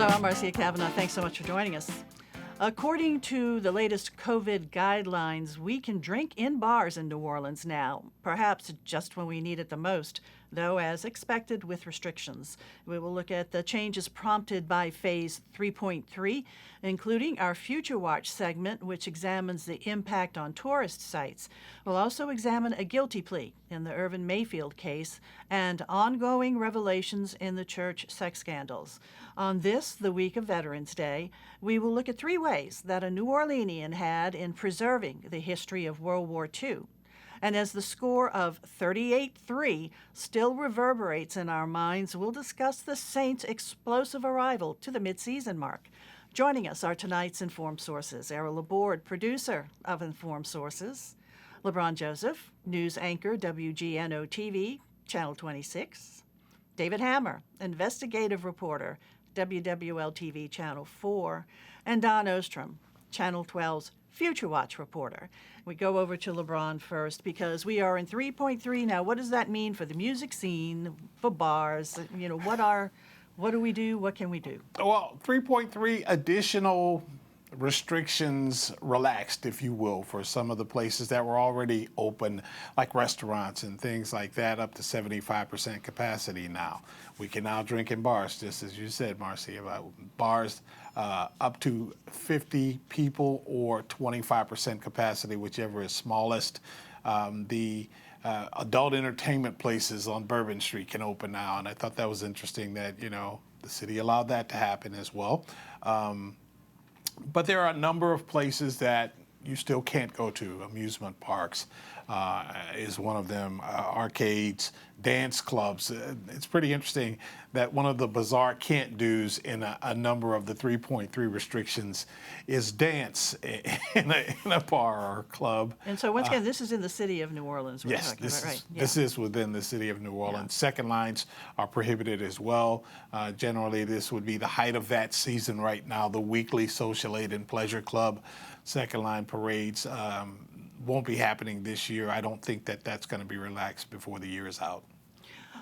Hello, I'm Marcia Cavanaugh. Thanks so much for joining us. According to the latest COVID guidelines, we can drink in bars in New Orleans now, perhaps just when we need it the most, though as expected with restrictions. We will look at the changes prompted by Phase 3.3, including our Future Watch segment, which examines the impact on tourist sites. We'll also examine a guilty plea in the Irvin Mayfield case and ongoing revelations in the church sex scandals. On this, the week of Veterans Day, we will look at 3 ways that a New Orleanian had in preserving the history of World War II. And as the score of 38-3 still reverberates in our minds, we'll discuss the Saints' explosive arrival to the midseason mark. Joining us are tonight's Informed Sources. Errol Laborde, producer of Informed Sources. LeBron Joseph, news anchor, WGNO-TV, Channel 26. David Hammer, investigative reporter, WWL-TV, Channel 4. And Don Ostrom, Channel 12's Future Watch reporter. We go over to LeBron first because we are in 3.3 now. What does that mean for the music scene, for bars? You know, what do we do? What can we do? Well, 3.3 additional restrictions relaxed, if you will, for some of the places that were already open, like restaurants and things like that, up to 75% capacity now. We can now drink in bars, just as you said, Marcy, about bars up to 50 people or 25% capacity, whichever is smallest. The adult entertainment places on Bourbon Street can open now, and I thought that was interesting that, you know, the city allowed that to happen as well. But there are a number of places that you still can't go to. Amusement parks is one of them, arcades, dance clubs. It's pretty interesting that one of the bizarre can't do's in a number of the 3.3 restrictions is dance in a bar or club. And so once again, this is in the city of New Orleans. Yes, this is within the city of New Orleans. Yeah. Second lines are prohibited as well. Generally, this would be the height of that season right now, the weekly social aid and pleasure club. Second line parades won't be happening this year. I don't think that that's going to be relaxed before the year is out.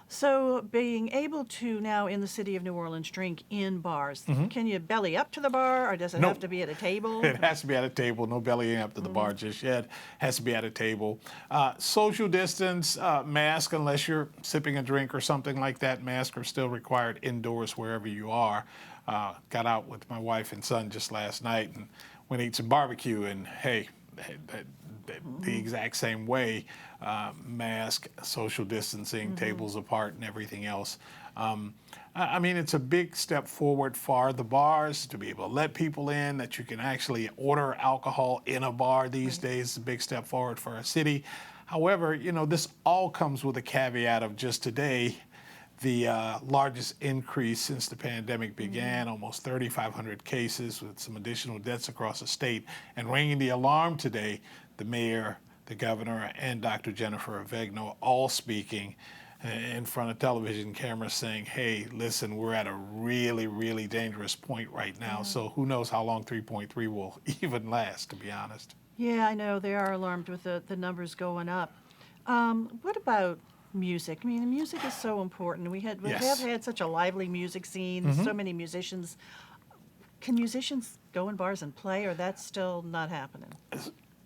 So being able to now in the city of New Orleans drink in bars, can you belly up to the bar or does it have to be at a table? It has to be at a table. No bellying up to the bar just yet. Has to be at a table. Social distance, mask unless you're sipping a drink or something like that. Masks are still required indoors wherever you are. Got out with my wife and son just last night and went to eat some barbecue and hey, the exact same way, mask, social distancing, tables apart, and everything else. I mean, it's a big step forward for the bars to be able to let people in, that you can actually order alcohol in a bar these days. It's a big step forward for our city. However, you know, this all comes with a caveat of just today, the largest increase since the pandemic began, almost 3,500 cases with some additional deaths across the state. And ringing the alarm today, the mayor, the governor, and Dr. Jennifer Avegno all speaking in front of television cameras saying, hey, listen, we're at a really, really dangerous point right now. So who knows how long 3.3 will even last, to be honest. Yeah, I know. They are alarmed with the numbers going up. What about music? I mean, music is so important. We have had such a lively music scene, so many musicians. Can musicians go in bars and play, or that's still not happening?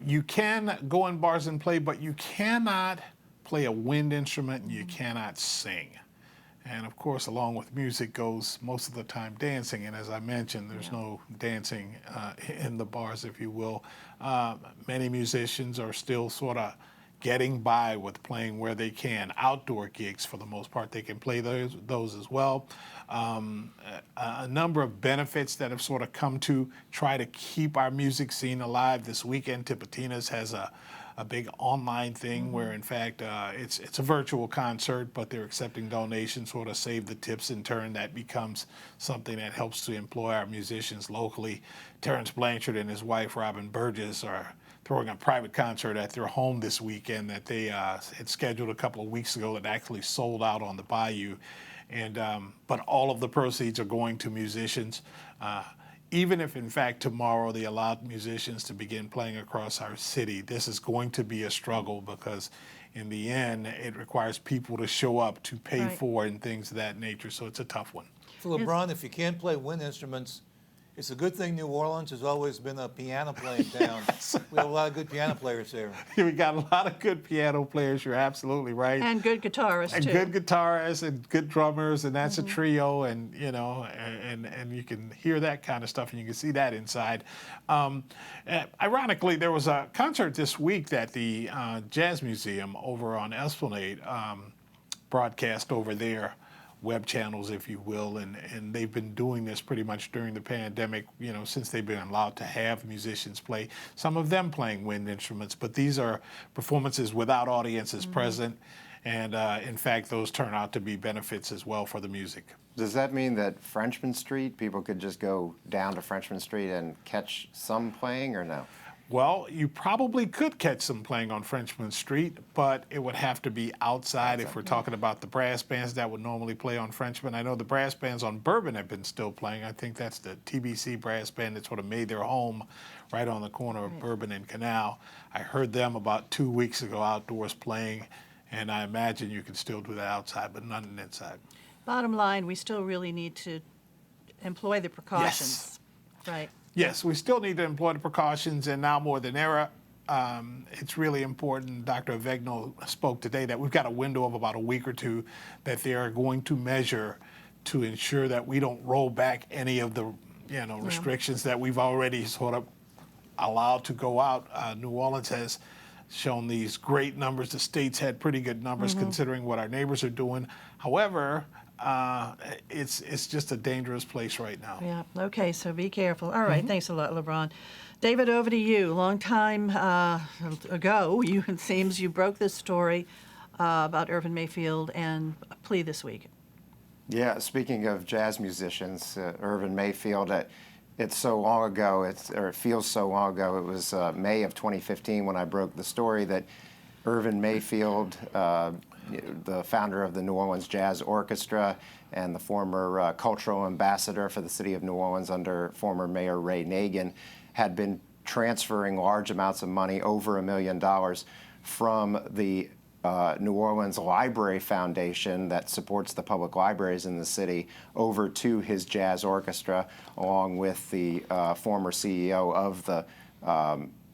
You can go in bars and play, but you cannot play a wind instrument and you cannot sing. And of course, along with music goes most of the time dancing. And as I mentioned, there's no dancing in the bars, if you will. Many musicians are still sort of getting by with playing where they can. Outdoor gigs, for the most part, they can play those as well. A number of benefits that have sort of come to try to keep our music scene alive. This weekend, Tipitina's has a big online thing where, in fact, it's a virtual concert, but they're accepting donations, sort of save the tips in turn. That becomes something that helps to employ our musicians locally. Terrence Blanchard and his wife, Robin Burgess, are throwing a private concert at their home this weekend that they had scheduled a couple of weeks ago that actually sold out on the Bayou. And but all of the proceeds are going to musicians. Even if, in fact, tomorrow they allowed musicians to begin playing across our city, this is going to be a struggle because in the end, it requires people to show up to pay for and things of that nature. So it's a tough one. So LeBron, if you can't play wind instruments, it's a good thing New Orleans has always been a piano-playing town. We have a lot of good piano players there. We got a lot of good piano players. You're absolutely right. And good guitarists, and too. good guitarists and good drummers, and that's a trio, and and you can hear that kind of stuff, and you can see that inside. Ironically, there was a concert this week that the Jazz Museum over on Esplanade broadcast over their web channels, if you will, and they've been doing this pretty much during the pandemic, since they've been allowed to have musicians play, some of them playing wind instruments, but these are performances without audiences present, and in fact, those turn out to be benefits as well for the music. Does that mean that Frenchman Street, people could just go down to Frenchman Street and catch some playing, or no? Well, you probably could catch some playing on Frenchman Street, but it would have to be outside if we're talking about the brass bands that would normally play on Frenchman. I know the brass bands on Bourbon have been still playing. I think that's the TBC brass band that sort of made their home right on the corner of Bourbon and Canal. I heard them about 2 weeks ago outdoors playing, and I imagine you can still do that outside, but none inside. Bottom line, we still really need to employ the precautions. Yes. Right. Yes, we still need to employ the precautions, and now more than ever, it's really important. Dr. Avegno spoke today that we've got a window of about a week or two that they are going to measure to ensure that we don't roll back any of the restrictions that we've already sort of allowed to go out. New Orleans has shown these great numbers. The state's had pretty good numbers considering what our neighbors are doing. However, it's just a dangerous place right now. Yeah. Okay. So be careful. All right. Thanks a lot, LeBron. David, over to you. Long time ago, it seems you broke this story about Irvin Mayfield and a plea this week. Yeah. Speaking of jazz musicians, Irvin Mayfield. It's so long ago. It feels so long ago. It was May of 2015 when I broke the story that Irvin Mayfield, the founder of the New Orleans Jazz Orchestra and the former cultural ambassador for the city of New Orleans under former Mayor Ray Nagin, had been transferring large amounts of money, over $1 million, from the New Orleans Library Foundation that supports the public libraries in the city over to his jazz orchestra, along with the former CEO of the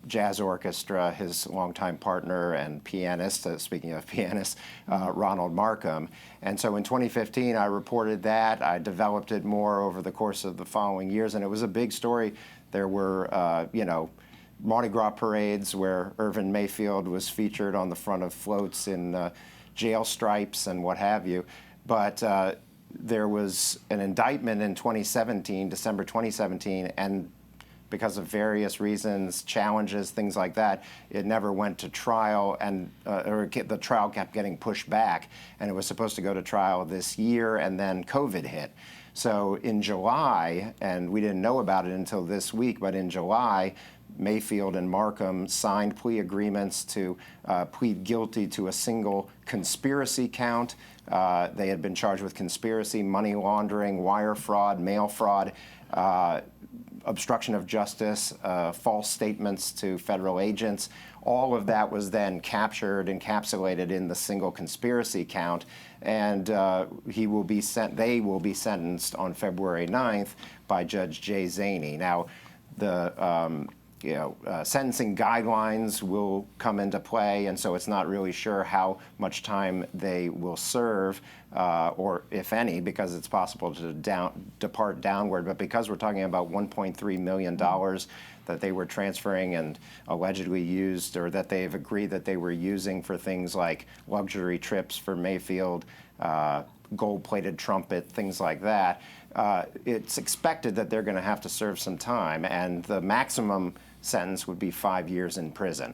jazz orchestra, his longtime partner and pianist, speaking of pianists, Ronald Markham. And so in 2015, I reported that. I developed it more over the course of the following years, and it was a big story. There were, Mardi Gras parades where Irvin Mayfield was featured on the front of floats in jail stripes and what have you. But there was an indictment in 2017, December 2017, and because of various reasons, challenges, things like that, it never went to trial, and the trial kept getting pushed back, and it was supposed to go to trial this year, and then COVID hit. So in July, and we didn't know about it until this week, but in July, Mayfield and Markham signed plea agreements to plead guilty to a single conspiracy count. They had been charged with conspiracy, money laundering, wire fraud, mail fraud, obstruction of justice, false statements to federal agents. All of that was then encapsulated in the single conspiracy count, and they will be sentenced on February 9th by Judge Jay Zaney. Now, the sentencing guidelines will come into play, and so it's not really sure how much time they will serve, or if any, because it's possible to depart downward. But because we're talking about $1.3 million that they were transferring and allegedly used, or that they've agreed that they were using for things like luxury trips for Mayfield, gold-plated trumpet, things like that, it's expected that they're going to have to serve some time, and the maximum sentence would be 5 years in prison.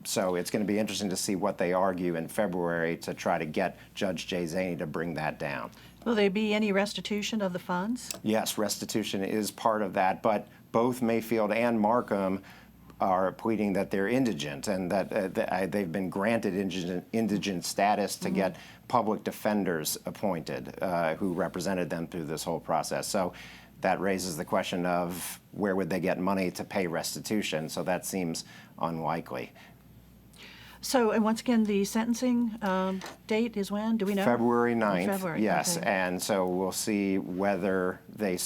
So it's going to be interesting to see what they argue in February to try to get Judge Jay Zaney to bring that down. Will there be any restitution of the funds? Yes, restitution is part of that, but both Mayfield and Markham are pleading that they're indigent and that they've been granted indigent status to get public defenders appointed who represented them through this whole process. So that raises the question of where would they get money to pay restitution, so that seems unlikely. So, and once again, the sentencing date is when? Do we know? February 9th. February, yes. okay. And so we'll see whether they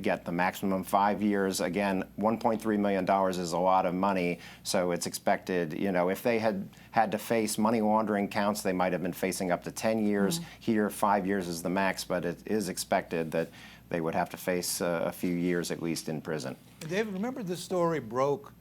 get the maximum 5 years. Again, $1.3 million is a lot of money, so it's expected, if they had to face money laundering counts, they might have been facing up to 10 years. Here, 5 years is the max, but it is expected that they would have to face a few years at least in prison. And David, remember this story broke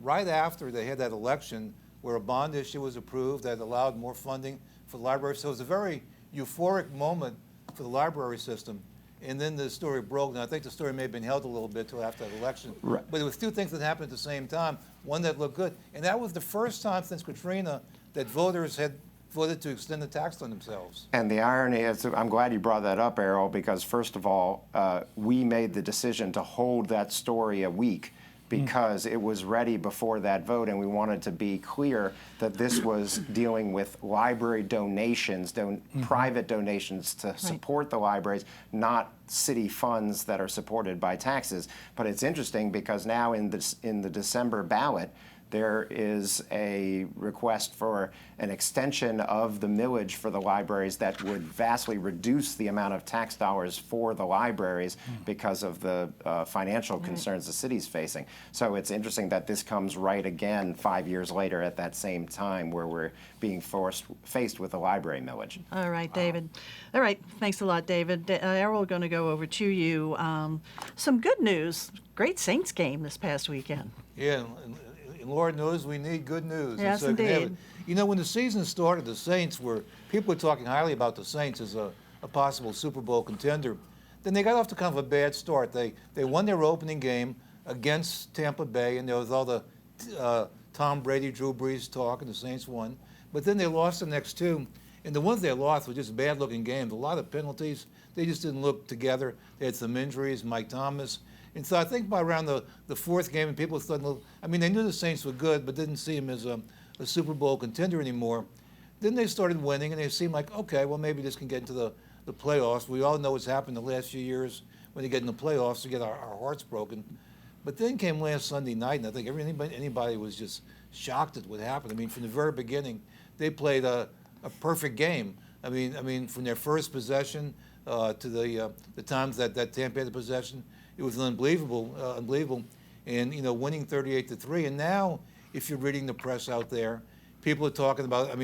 right after they had that election where a bond issue was approved that allowed more funding for the library. So it was a very euphoric moment for the library system. And then the story broke, and I think the story may have been held a little bit till after that election. Right. But there was two things that happened at the same time, one that looked good. And that was the first time since Katrina that voters had voted to extend the tax on themselves. And the irony is, I'm glad you brought that up, Errol, because first of all, we made the decision to hold that story a week because it was ready before that vote, and we wanted to be clear that this was dealing with library donations, private donations to support the libraries, not city funds that are supported by taxes. But it's interesting because now in the December ballot, there is a request for an extension of the millage for the libraries that would vastly reduce the amount of tax dollars for the libraries because of the financial concerns the city's facing. So it's interesting that this comes right again 5 years later at that same time where we're being faced with a library millage. All right, David. All right, thanks a lot, David. Errol, going to go over to you. Some good news. Great Saints game this past weekend. Yeah, and Lord knows we need good news. Yes, and so you can have indeed. it. When the season started, the Saints people were talking highly about the Saints as a possible Super Bowl contender. Then they got off to kind of a bad start. They won their opening game against Tampa Bay, and there was all the Tom Brady, Drew Brees talk, and the Saints won. But then they lost the next two, and the ones they lost were just bad-looking games. A lot of penalties. They just didn't look together. They had some injuries, Mike Thomas. And so I think by around the fourth game, and people started, they knew the Saints were good, but didn't see them as a Super Bowl contender anymore. Then they started winning, and they seemed like, okay, well, maybe this can get into the playoffs. We all know what's happened the last few years when they get in the playoffs, to get our hearts broken. But then came last Sunday night, and I think anybody was just shocked at what happened. From the very beginning, they played a perfect game. From their first possession to the times that Tampa had the possession, it was unbelievable. And winning 38-3. And now, if you're reading the press out there, people are talking about.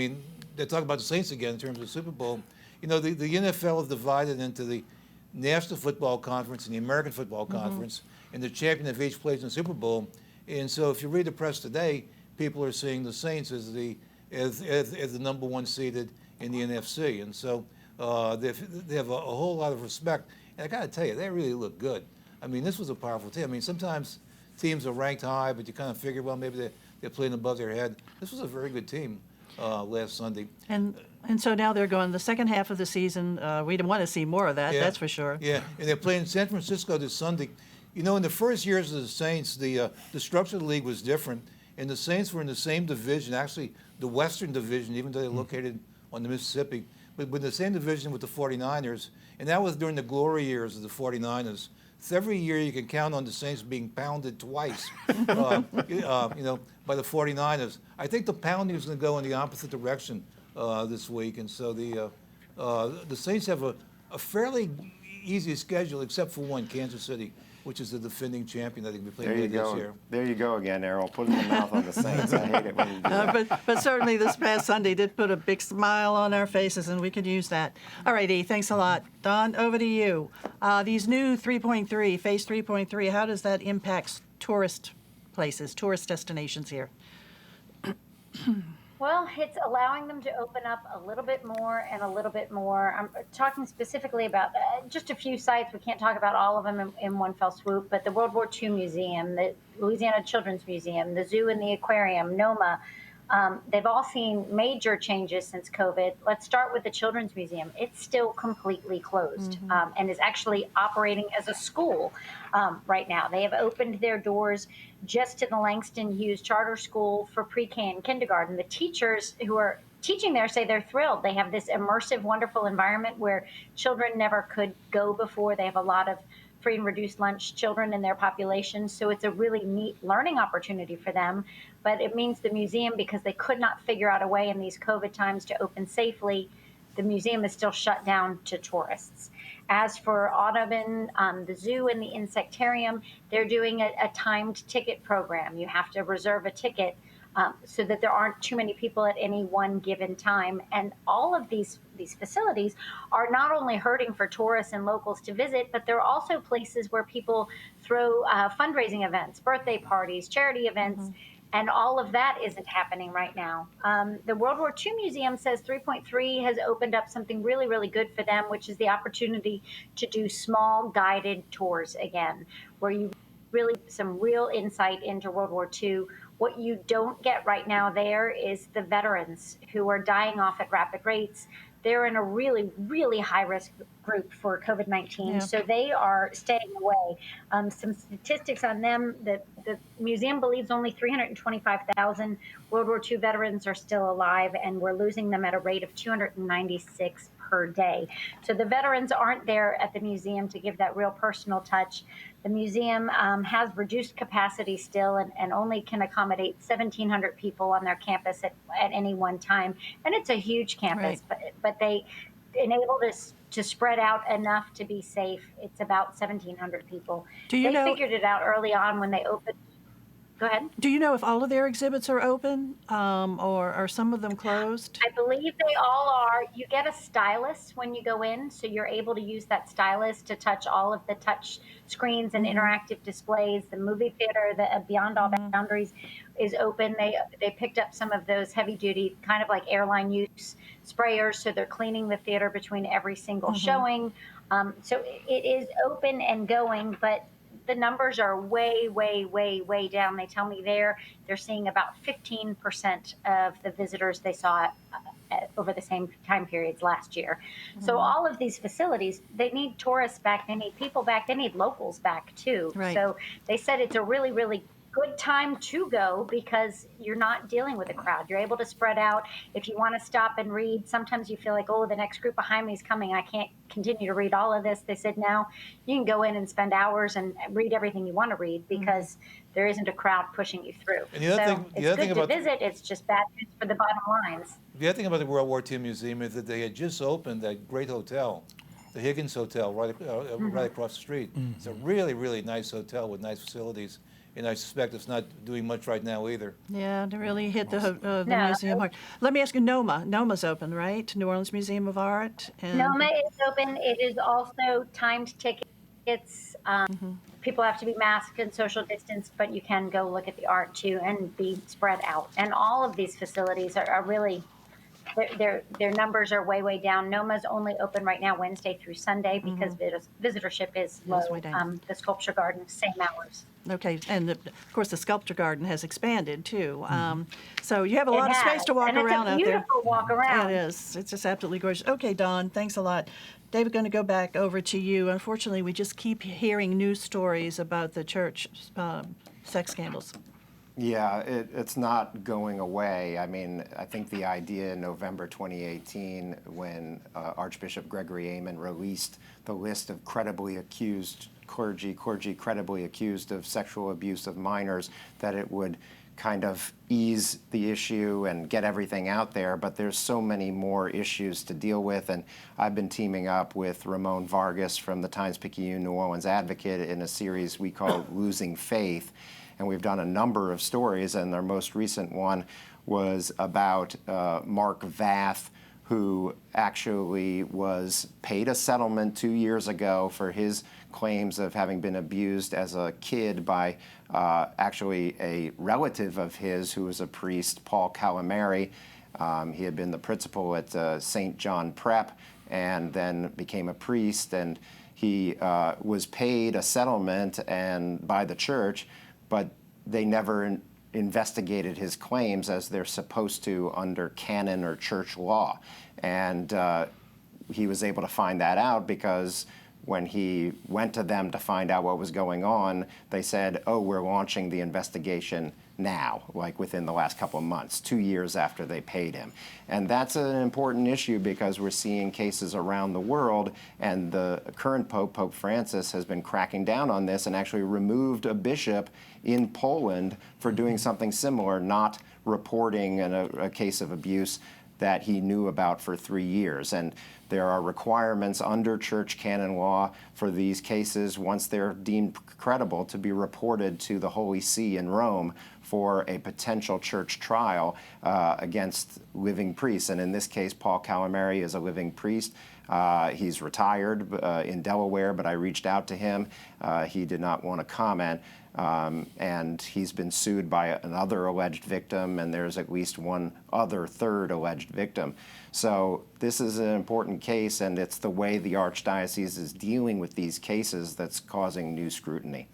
They're talking about the Saints again in terms of the Super Bowl. The NFL is divided into the National Football Conference and the American Football Conference, and the champion of each plays in the Super Bowl. And so, if you read the press today, people are seeing the Saints as the number one seeded in the NFC. And so they have a whole lot of respect. And I got to tell you, they really look good. This was a powerful team. Sometimes teams are ranked high, but you kind of figure, well, maybe they're playing above their head. This was a very good team last Sunday. And so now they're going the second half of the season. We want to see more of that, that's for sure. Yeah, and they're playing San Francisco this Sunday. In the first years of the Saints, the structure of the league was different, and the Saints were in the same division, actually the Western Division, even though they're located on the Mississippi, but with the same division with the 49ers, and that was during the glory years of the 49ers. So every year you can count on the Saints being pounded twice, by the 49ers. I think the pounding is going to go in the opposite direction this week, and so the Saints have a fairly easy schedule, except for one, Kansas City, which is the defending champion that they will be playing this year. There you go again, Errol. Putting the mouth on the Saints. I hate it when you do that. But certainly this past Sunday did put a big smile on our faces, and we could use that. All righty, thanks a lot. Don, over to you. These new 3.3, Phase 3.3, how does that impact tourist places, tourist destinations here? Well, it's allowing them to open up a little bit more and a little bit more. I'm talking specifically about just a few sites. We can't talk about all of them in one fell swoop, but the World War II Museum, the Louisiana Children's Museum, the zoo and the aquarium, NOMA, they've all seen major changes since COVID. Let's start with the Children's Museum. It's still completely closed and is actually operating as a school right now. They have opened their doors just to the Langston Hughes Charter School for pre-K and kindergarten. The teachers who are teaching there say they're thrilled. They have this immersive, wonderful environment where children never could go before. They have a lot of free and reduced lunch children in their population. So it's a really neat learning opportunity for them. but it means the museum, because they could not figure out a way in these COVID times to open safely, the museum is still shut down to tourists. As for Audubon, the zoo and the insectarium, they're doing a timed ticket program. You have to reserve a ticket so that there aren't too many people at any one given time. And all of these facilities are not only hurting for tourists and locals to visit, but they're also places where people throw fundraising events, birthday parties, charity events. And all of that isn't happening right now. The World War II Museum says 3.3 has opened up something really, really good for them, which is the opportunity to do small guided tours again, where you really some real insight into World War II. What you don't get right now there is the veterans who are dying off at rapid rates. They're in a really, really high risk group for COVID-19, so they are staying away. Some statistics on them: the museum believes only 325,000 World War II veterans are still alive, and we're losing them at a rate of 296 per day. So the veterans aren't there at the museum to give that real personal touch. The museum has reduced capacity still and only can accommodate 1,700 people on their campus at any one time. And it's a huge campus, but they enabled us to spread out enough to be safe. It's about 1,700 people. They figured it out early on when they opened. Go ahead. Do you know if all of their exhibits are open or are some of them closed? I believe they all are. You get a stylus when you go in, so you're able to use that stylus to touch all of the touch screens and interactive displays. The movie theater, the Beyond All Boundaries, is open. They picked up some of those heavy duty, kind of like airline use sprayers, so they're cleaning the theater between every single showing. So it is open and going, but the numbers are way, way, way, way down. They tell me they're seeing about 15% of the visitors they saw over the same time periods last year. So all of these facilities, they need tourists back, they need people back, they need locals back too. So they said it's a really, really good time to go because you're not dealing with a crowd. You're able to spread out. If you want to stop and read, sometimes you feel like, oh, the next group behind me is coming. I can't continue to read all of this. They said, now you can go in and spend hours and read everything you want to read because there isn't a crowd pushing you through. And the other thing, it's good to visit. It's just bad news for the bottom lines. The other thing about the World War II Museum is that they had just opened that great hotel, the Higgins Hotel, right across the street. It's a really, really nice hotel with nice facilities. And I suspect it's not doing much right now either. Yeah, to really hit the museum hard. Let me ask you, NOMA. NOMA's open, right? New Orleans Museum of Art. And NOMA is open. It is also timed tickets. People have to be masked and social distance, but you can go look at the art too and be spread out. And all of these facilities are really, their numbers are way, way down. NOMA's only open right now Wednesday through Sunday because visitorship is low. The Sculpture Garden, same hours. Okay, and of course the Sculpture Garden has expanded too. So you have a lot of space to walk around out there. It's a beautiful walk around. It is. It's just absolutely gorgeous. Okay, Dawn, thanks a lot. David, going to go back over to you. Unfortunately, we just keep hearing news stories about the church sex scandals. Yeah, it's not going away. I mean, I think the idea in November 2018 when Archbishop Gregory Amen released the list of credibly accused clergy credibly accused of sexual abuse of minors, that it would kind of ease the issue and get everything out there, but there's so many more issues to deal with, and I've been teaming up with Ramon Vargas from the Times-Picayune New Orleans Advocate in a series we call Losing Faith, and we've done a number of stories, and our most recent one was about Mark Vath, who actually was paid a settlement 2 years ago for his claims of having been abused as a kid by actually a relative of his who was a priest, Paul Calamari. He had been the principal at St. John Prep and then became a priest, and he was paid a settlement by the church, but they never investigated his claims as they're supposed to under canon or church law. And he was able to find that out because when he went to them to find out what was going on, they said, oh, we're launching the investigation now, like within the last couple of months, 2 years after they paid him. And that's an important issue because we're seeing cases around the world, and the current Pope, Pope Francis, has been cracking down on this and actually removed a bishop in Poland for doing something similar, not reporting a case of abuse that he knew about for 3 years. And there are requirements under church canon law for these cases, once they're deemed credible, to be reported to the Holy See in Rome for a potential church trial against living priests. And in this case, Paul Calamari is a living priest. He's retired in Delaware, but I reached out to him. He did not want to comment. And he's been sued by another alleged victim, and there's at least one other third alleged victim. So this is an important case, and it's the way the Archdiocese is dealing with these cases that's causing new scrutiny.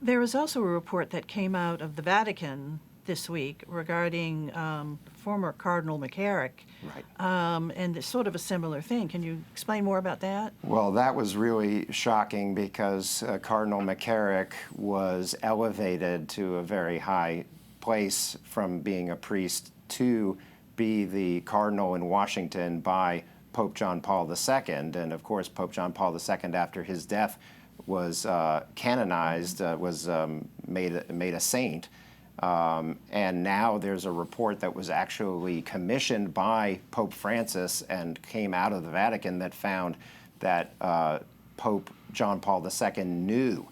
There was also a report that came out of the Vatican this week regarding former Cardinal McCarrick. Right. And it's sort of a similar thing. Can you explain more about that? Well, that was really shocking because Cardinal McCarrick was elevated to a very high place from being a priest to be the cardinal in Washington by Pope John Paul II. And of course, Pope John Paul II, after his death, was canonized, was made a saint. And now there's a report that was actually commissioned by Pope Francis and came out of the Vatican that found that Pope John Paul II knew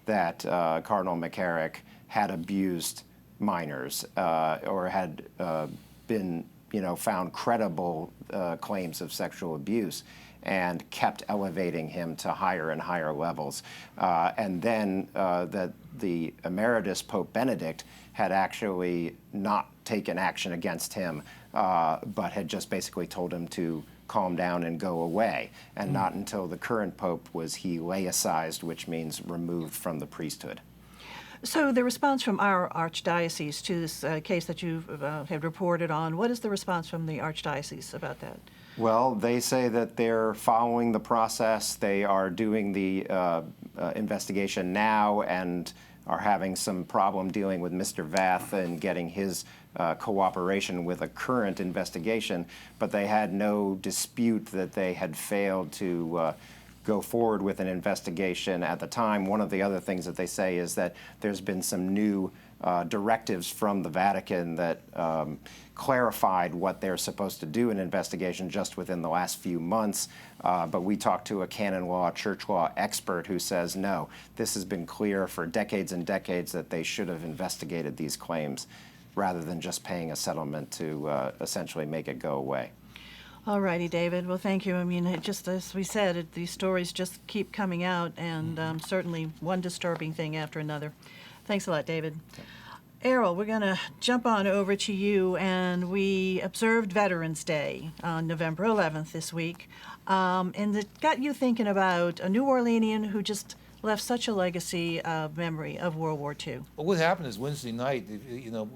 that Cardinal McCarrick had abused minors or had been, found credible claims of sexual abuse, and kept elevating him to higher and higher levels. And then that the emeritus Pope Benedict had actually not taken action against him, but had just basically told him to calm down and go away. And not until the current Pope was he laicized, which means removed from the priesthood. So the response from our Archdiocese to this case that you have reported on, what is the response from the Archdiocese about that? Well, they say that they're following the process. They are doing the investigation now and are having some problem dealing with Mr. Vath and getting his cooperation with a current investigation. But they had no dispute that they had failed to go forward with an investigation at the time. One of the other things that they say is that there's been some new directives from the Vatican that clarified what they're supposed to do in investigation just within the last few months. But we talked to a canon law, church law expert who says, no, this has been clear for decades and decades that they should have investigated these claims rather than just paying a settlement to essentially make it go away. All righty, David. Well, thank you. I mean, it just as we said, these stories just keep coming out, and certainly one disturbing thing after another. Thanks a lot, David. Okay. Errol, we're going to jump on over to you, and we observed Veterans Day on November 11th this week, and it got you thinking about a New Orleanian who just left such a legacy of memory of World War II. Well, what happened is Wednesday night,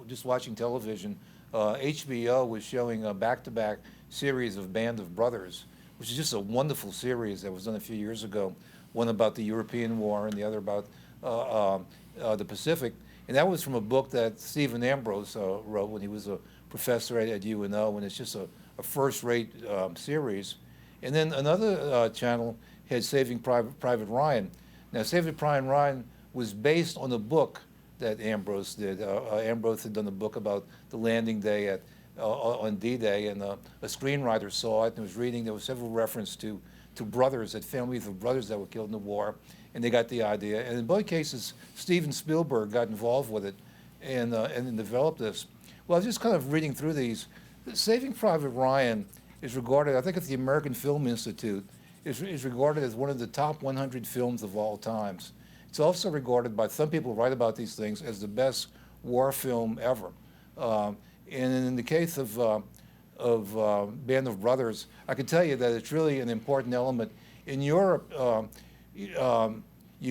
just watching television, HBO was showing a back-to-back series of Band of Brothers, which is just a wonderful series that was done a few years ago, one about the European War and the other about the Pacific. And that was from a book that Stephen Ambrose wrote when he was a professor at UNO, and it's just a first-rate series. And then another channel had Saving Private Ryan. Now, Saving Private Ryan was based on a book that Ambrose did. Ambrose had done a book about the landing day on D-Day, and a screenwriter saw it and was reading. There was several references to brothers, that families of brothers that were killed in the war, and they got the idea. And in both cases, Steven Spielberg got involved with it and developed this. Well, I was just kind of reading through these. Saving Private Ryan is regarded, I think at the American Film Institute, is regarded as one of the top 100 films of all times. It's also regarded by some people who write about these things as the best war film ever. And in the case of Band of Brothers, I can tell you that it's really an important element. In Europe, you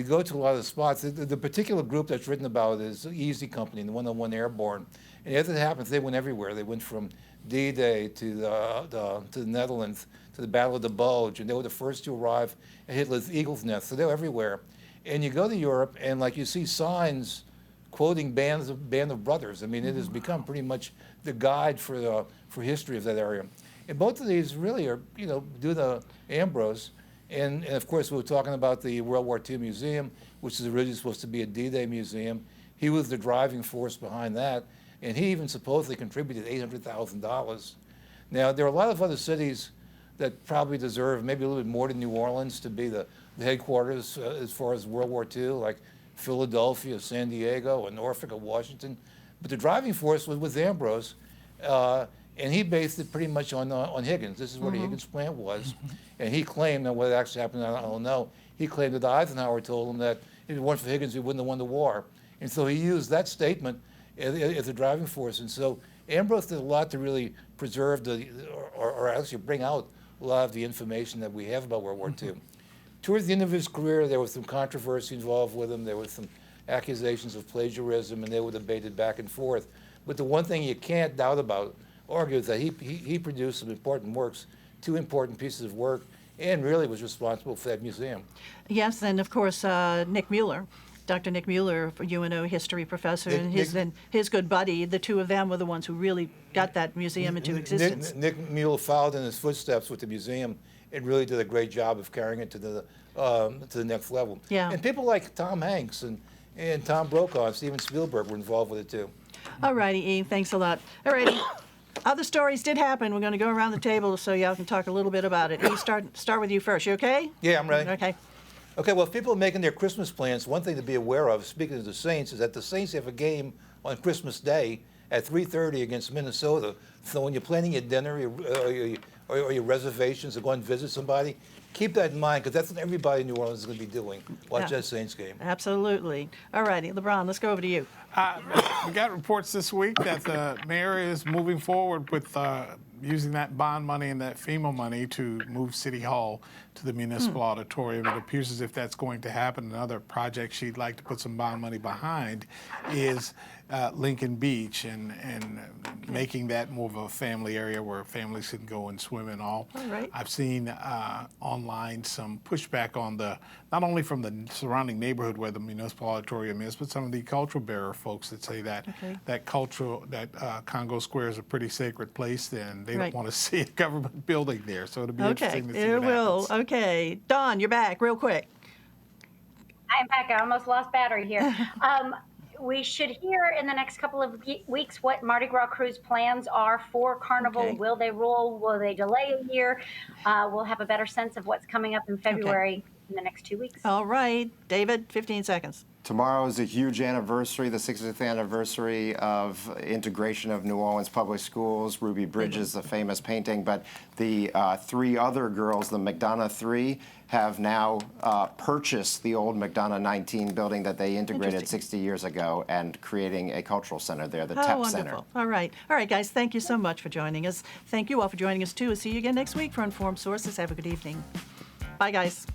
go to a lot of spots. The particular group that's written about is the Easy Company, the 101 Airborne. And as it happens, they went everywhere. They went from D-Day to the Netherlands to the Battle of the Bulge, and they were the first to arrive at Hitler's Eagle's Nest. So they were everywhere. And you go to Europe, and like you see signs quoting Band of Brothers. I mean, it has become pretty much the guide for history of that area. And both of these really are, due to Ambrose. And of course, we were talking about the World War II Museum, which is originally supposed to be a D-Day museum. He was the driving force behind that. And he even supposedly contributed $800,000. Now, there are a lot of other cities that probably deserve maybe a little bit more than New Orleans to be the headquarters as far as World War II, like Philadelphia, San Diego, and Norfolk, or Washington. But the driving force was with Ambrose, and he based it pretty much on Higgins. This is where the Higgins plant was. And he claimed, now whether it actually happened, I don't know, he claimed that Eisenhower told him that if it weren't for Higgins, we wouldn't have won the war. And so he used that statement as a driving force. And so Ambrose did a lot to really preserve or actually bring out a lot of the information that we have about World War II. Towards the end of his career, there was some controversy involved with him. There was some accusations of plagiarism, and they were debated back and forth. But the one thing you can't doubt about, argue, is that he produced some important works, 2 important pieces of work, and really was responsible for that museum. Yes, and of course, Nick Mueller. Dr. Nick Mueller, UNO history professor, and his good buddy, the 2 of them were the ones who really got that museum into existence. Nick Mueller followed in his footsteps with the museum and really did a great job of carrying it to the next level. Yeah. And people like Tom Hanks and Tom Brokaw and Steven Spielberg were involved with it too. All righty, E, thanks a lot. All righty. Other stories did happen. We're going to go around the table so y'all can talk a little bit about it. E, start with you first. You okay? Yeah, I'm ready. Okay. Okay, well, if people are making their Christmas plans, one thing to be aware of, speaking of the Saints, is that the Saints have a game on Christmas Day at 3:30 against Minnesota. So when you're planning your dinner or your reservations to go and visit somebody, keep that in mind, because that's what everybody in New Orleans is going to be doing. Watch that Saints game. Absolutely. All righty, LeBron, let's go over to you. We got reports this week that the mayor is moving forward with using that bond money and that FEMA money to move City Hall to the municipal auditorium. It appears as if that's going to happen. Another project she'd like to put some bond money behind is Lincoln Beach and making that more of a family area where families can go and swim and all. All right. I've seen online some pushback on not only from the surrounding neighborhood where the municipal auditorium is, but some of the cultural bearer folks that say that Congo Square is a pretty sacred place, and they don't want to see a government building there. So it'll be interesting to see it what will. happens. Okay. Dawn, you're back real quick. I'm back. I almost lost battery here. We should hear in the next couple of weeks what Mardi Gras Cruise plans are for Carnival. Okay. Will they roll? Will they delay a year? We'll have a better sense of what's coming up in February in the next 2 weeks. All right. David, 15 seconds. Tomorrow is a huge anniversary, the 60th anniversary of integration of New Orleans public schools. Ruby Bridges, the famous painting, but the 3 other girls, the McDonough 3, have now purchased the old McDonough 19 building that they integrated 60 years ago and creating a cultural center there, the TEP Center. All right. All right, guys, thank you so much for joining us. Thank you all for joining us, too. We'll see you again next week for Informed Sources. Have a good evening. Bye, guys.